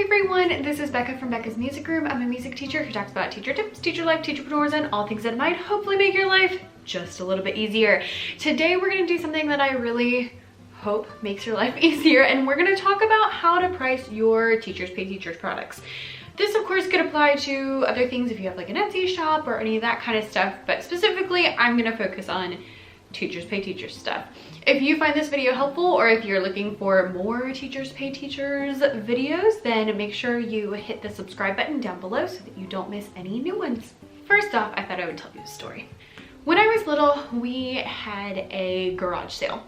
everyone, this is Becca from Becca's Music Room. I'm a music teacher who talks about teacher tips, teacher life, teacherpreneurs, and all things that might hopefully make your life just a little bit easier. Today we're going to do something that I really hope makes your life easier, and we're going to talk about how to price your Teachers Pay Teachers products. This of course could apply to other things if you have like an Etsy shop or any of that kind of stuff, but specifically I'm going to focus on Teachers Pay Teachers stuff. If you find this video helpful, or if you're looking for more Teachers Pay Teachers videos, then make sure you hit the subscribe button down below so that you don't miss any new ones. First off, I thought I would tell you a story. When I was little, we had a garage sale,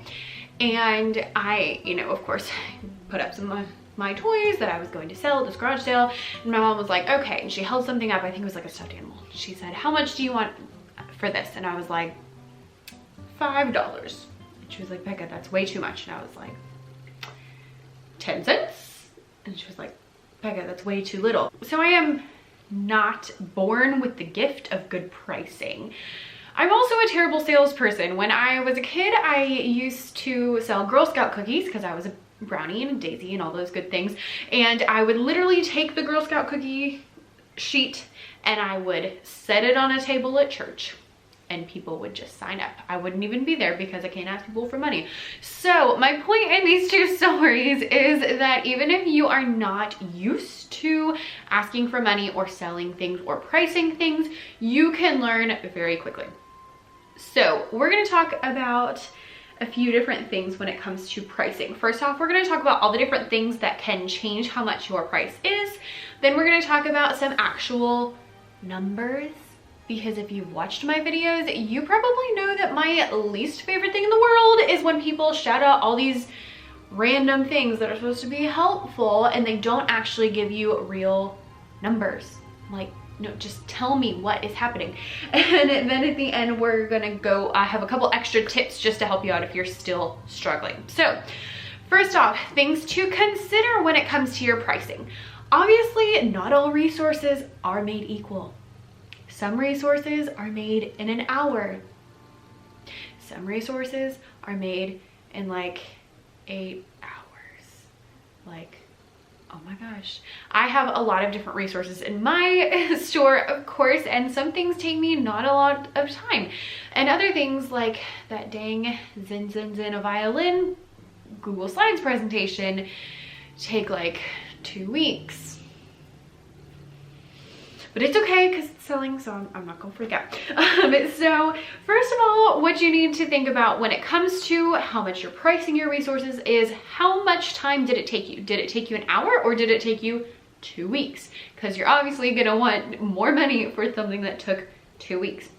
and I, of course, put up some of my toys that I was going to sell at this garage sale, and my mom was like, okay, and she held something up. I think it was like a stuffed animal. She said, how much do you want for this? And I was like, $5. She was like, Becca, that's way too much. And I was like, 10 cents? And she was like, Becca, that's way too little. So I am not born with the gift of good pricing. I'm also a terrible salesperson. When I was a kid, I used to sell Girl Scout cookies because I was a brownie and a daisy and all those good things. And I would literally take the Girl Scout cookie sheet and I would set it on a table at church, and people would just sign up. I wouldn't even be there because I can't ask people for money. So my point in these two stories is that even if you are not used to asking for money or selling things or pricing things, you can learn very quickly. So we're gonna talk about a few different things when it comes to pricing. First off, we're gonna talk about all the different things that can change how much your price is. Then we're gonna talk about some actual numbers, because if you've watched my videos, you probably know that my least favorite thing in the world is when people shout out all these random things that are supposed to be helpful and they don't actually give you real numbers. Like, no, just tell me what is happening. And then at the end, we're gonna go, I have a couple extra tips just to help you out if you're still struggling. So first off, things to consider when it comes to your pricing. Obviously, not all resources are made equal. Some resources are made in an hour. Some resources are made in like 8 hours. Like, oh my gosh. I have a lot of different resources in my store, of course, and some things take me not a lot of time. And other things like that dang Zin a violin Google Slides presentation take like 2 weeks. But it's okay because it's selling, so I'm not gonna freak out. So first of all, what you need to think about when it comes to how much you're pricing your resources is how much time did it take you? Did it take you an hour or did it take you 2 weeks? Because you're obviously gonna want more money for something that took 2 weeks.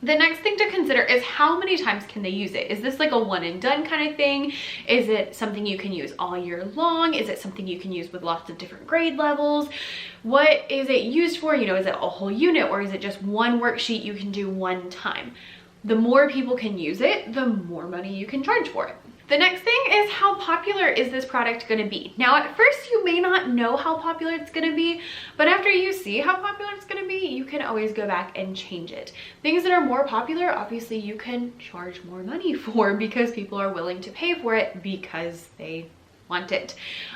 The next thing to consider is how many times can they use it? Is this like a one and done kind of thing? Is it something you can use all year long? Is it something you can use with lots of different grade levels? What is it used for? Is it a whole unit, or is it just one worksheet you can do one time? The more people can use it, the more money you can charge for it. The next thing is, how popular is this product going to be? Now, at first you may not know how popular it's going to be, but after you see how popular it's going to be, you can always go back and change it. Things that are more popular, obviously you can charge more money for because people are willing to pay for it because they want it.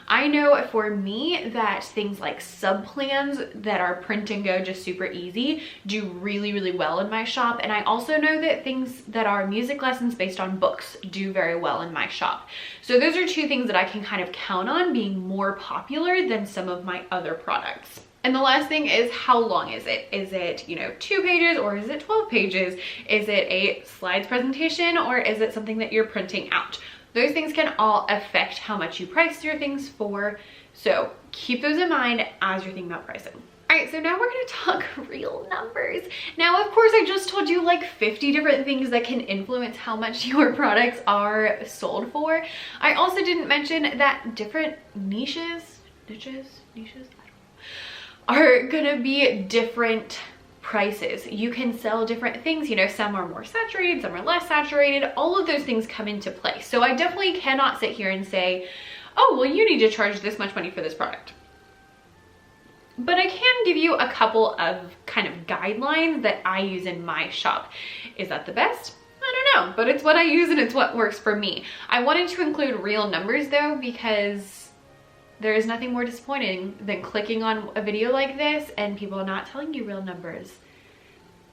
I know for me that things like sub plans that are print and go, just super easy, do really, really well in my shop. And I also know that things that are music lessons based on books do very well in my shop. So those are two things that I can kind of count on being more popular than some of my other products. And the last thing is, how long is it? Is it, 2 pages or is it 12 pages? Is it a slides presentation or is it something that you're printing out? Those things can all affect how much you price your things for. So keep those in mind as you're thinking about pricing. All right, so now we're gonna talk real numbers. Now, of course, I just told you like 50 different things that can influence how much your products are sold for. I also didn't mention that different niches, I don't know, are gonna be different prices. You can sell different things, some are more saturated, some are less saturated. All of those things come into play. So I definitely cannot sit here and say, oh, well, you need to charge this much money for this product. But I can give you a couple of kind of guidelines that I use in my shop. Is that the best? I don't know, but it's what I use and it's what works for me. I wanted to include real numbers though, because There is nothing more disappointing than clicking on a video like this and people not telling you real numbers.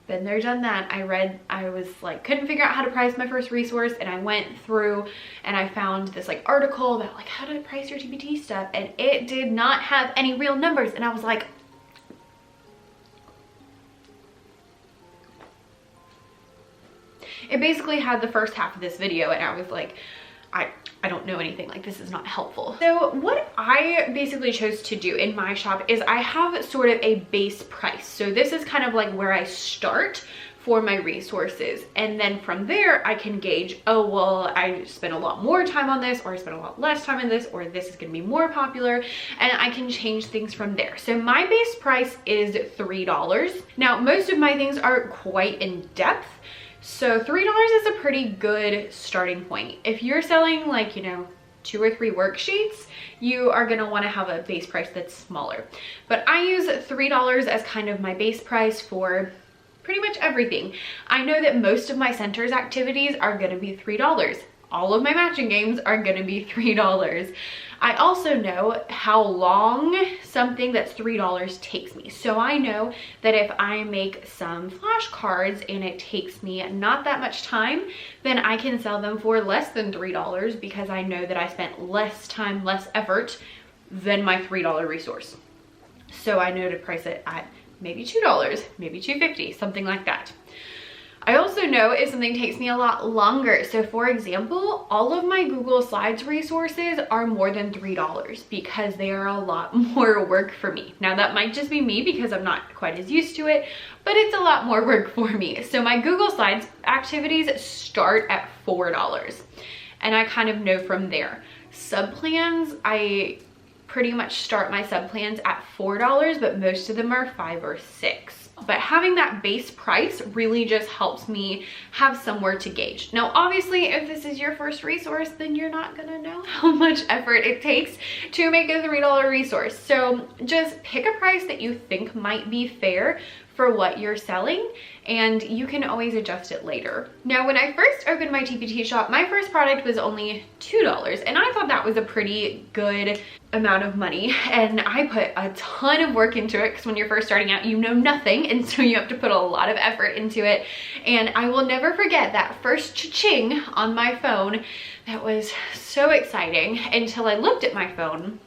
Been there, done that. I was like, couldn't figure out how to price my first resource, and I went through and I found this like article about like how to price your TPT stuff, and it did not have any real numbers. And I was like, it basically had the first half of this video, and I was like, I don't know anything, like this is not helpful. So what I basically chose to do in my shop is I have sort of a base price. So this is kind of like where I start for my resources, and then from there I can gauge, oh well, I spent a lot more time on this, or I spent a lot less time on this, or this is going to be more popular, and I can change things from there. So my base price is $3. Now most of my things are quite in depth, so $3 is a pretty good starting point. If you're selling like, you know, 2 or 3 worksheets, you are gonna wanna have a base price that's smaller. But I use $3 as kind of my base price for pretty much everything. I know that most of my centers activities are gonna be $3. All of my matching games are gonna be $3. I also know how long something that's $3 takes me. So I know that if I make some flashcards and it takes me not that much time, then I can sell them for less than $3 because I know that I spent less time, less effort than my $3 resource. So I know to price it at maybe $2, maybe $2.50, something like that. I also know if something takes me a lot longer. So for example, all of my Google Slides resources are more than $3 because they are a lot more work for me. Now that might just be me because I'm not quite as used to it, but it's a lot more work for me. So my Google Slides activities start at $4, and I kind of know from there. Subplans, I pretty much start my subplans at $4, but most of them are $5 or $6. But having that base price really just helps me have somewhere to gauge. Now, obviously, if this is your first resource, then you're not gonna know how much effort it takes to make a $3 resource. So just pick a price that you think might be fair for what you're selling, and you can always adjust it later. Now, when I first opened my TPT shop, my first product was only $2, and I thought that was a pretty good amount of money, and I put a ton of work into it because when you're first starting out, you know nothing, and so you have to put a lot of effort into it. And I will never forget that first cha-ching on my phone. That was so exciting until I looked at my phone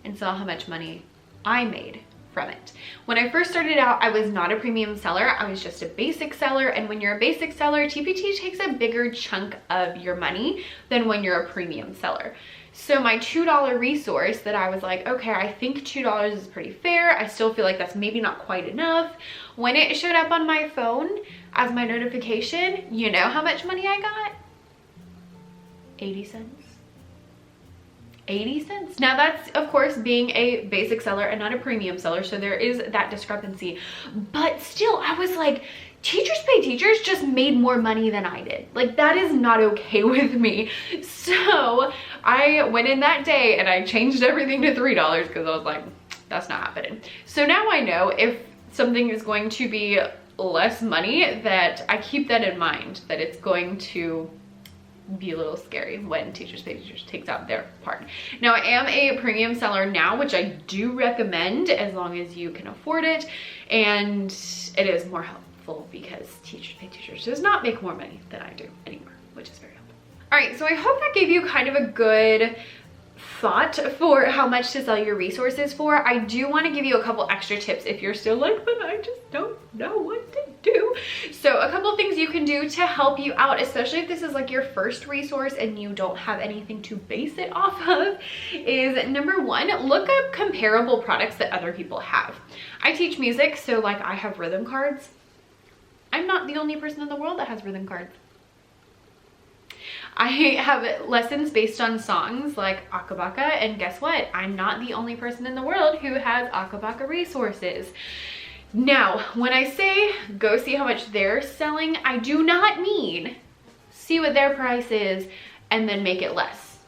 and saw how much money I made from it. When I first started out, I was not a premium seller. I was just a basic seller. And when you're a basic seller, TPT takes a bigger chunk of your money than when you're a premium seller. So my $2 resource that I was like, okay, I think $2 is pretty fair. I still feel like that's maybe not quite enough. When it showed up on my phone as my notification, you know how much money I got? 80 cents. 80 cents. Now that's of course being a basic seller and not a premium seller, so there is that discrepancy. But still, I was like, teachers pay teachers just made more money than I did. Like, that is not okay with me. So I went in that day and I changed everything to $3 because I was like, that's not happening. So now I know if something is going to be less money, that I keep that in mind, that it's going to be a little scary when teachers pay teachers takes out their part. Now, I am a premium seller now, which I do recommend as long as you can afford it, and it is more helpful because teachers pay teachers does not make more money than I do anymore, which is very helpful. All right, so I hope that gave you kind of a good thought for how much to sell your resources for. I do want to give you a couple extra tips if you're still like, but I just don't know what to do. So a couple things you can do to help you out, especially if this is like your first resource and you don't have anything to base it off of, is number one, look up comparable products that other people have. I teach music, so like I have rhythm cards. I'm not the only person in the world that has rhythm cards. I have lessons based on songs like Akabaka, and guess what? I'm not the only person in the world who has Akabaka resources. Now, when I say go see how much they're selling, I do not mean see what their price is and then make it less.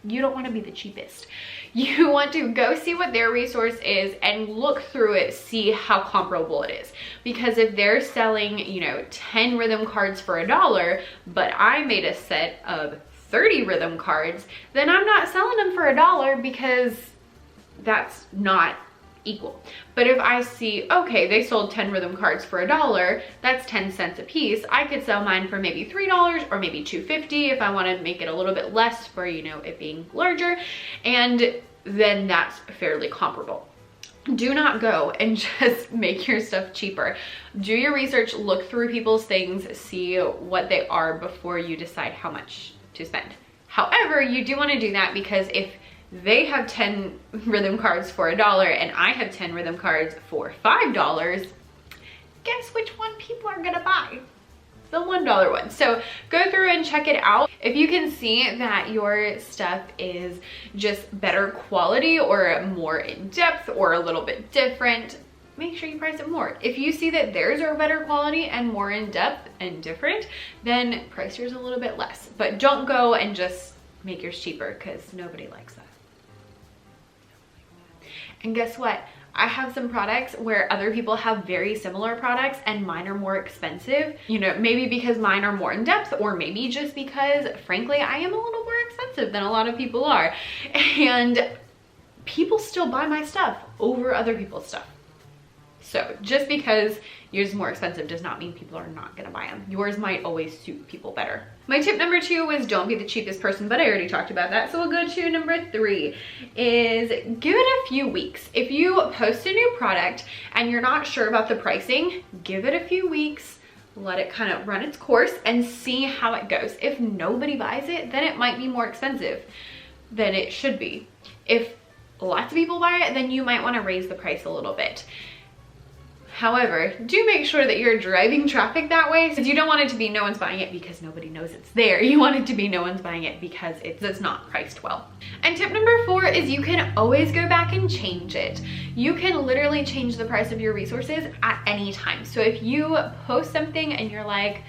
You don't want to be the cheapest. You want to go see what their resource is and look through it, see how comparable it is. Because if they're selling, you know, 10 rhythm cards for $1, but I made a set of 30 rhythm cards, then I'm not selling them for $1 because that's not equal. But if I see, okay, they sold 10 rhythm cards for $1, that's 10 cents a piece. I could sell mine for maybe $3 or maybe $2.50 if I want to make it a little bit less for, you know, it being larger. And then that's fairly comparable. Do not go and just make your stuff cheaper. Do your research, look through people's things, see what they are before you decide how much to spend. However, you do want to do that because if they have 10 rhythm cards for $1 and I have 10 rhythm cards for $5, guess which one people are gonna buy? The $1 one. So go through and check it out. If you can see that your stuff is just better quality or more in depth or a little bit different, make sure you price it more. If you see that theirs are better quality and more in depth and different, then price yours a little bit less. But don't go and just make yours cheaper because nobody likes that. And guess what? I have some products where other people have very similar products and mine are more expensive. You know, maybe because mine are more in depth or maybe just because, frankly, I am a little more expensive than a lot of people are. And people still buy my stuff over other people's stuff. So just because yours is more expensive does not mean people are not gonna buy them. Yours might always suit people better. My tip number 2 was don't be the cheapest person, but I already talked about that. So we'll go to number 3 is give it a few weeks. If you post a new product and you're not sure about the pricing, give it a few weeks, let it kind of run its course and see how it goes. If nobody buys it, then it might be more expensive than it should be. If lots of people buy it, then you might wanna raise the price a little bit. However, do make sure that you're driving traffic that way, because you don't want it to be no one's buying it because nobody knows it's there. You want it to be no one's buying it because it's not priced well. And tip number 4 is you can always go back and change it. You can literally change the price of your resources at any time. So if you post something and you're like,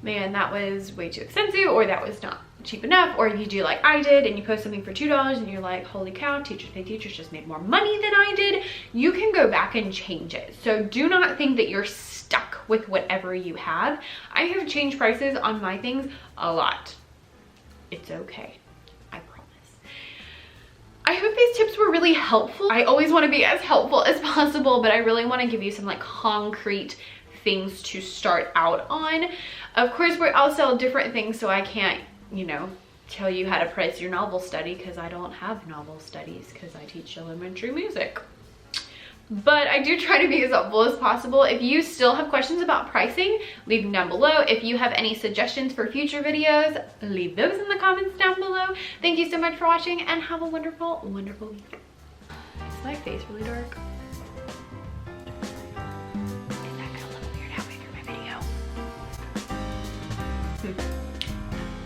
man, that was way too expensive, or that was not cheap enough, or you do like I did and you post something for $2 and you're like, holy cow, Teachers Pay Teachers just made more money than I did, you can go back and change it. So do not think that you're stuck with whatever you have. I have changed prices on my things a lot. It's okay, I promise. I hope these tips were really helpful. I always want to be as helpful as possible, but I really want to give you some like concrete things to start out on. Of course, I'll sell different things, so I can't, you know, tell you how to price your novel study because I don't have novel studies because I teach elementary music. But I do try to be as helpful as possible. If you still have questions about pricing, leave them down below. If you have any suggestions for future videos, leave those in the comments down below. Thank you so much for watching and have a wonderful, wonderful week. Is my face really dark?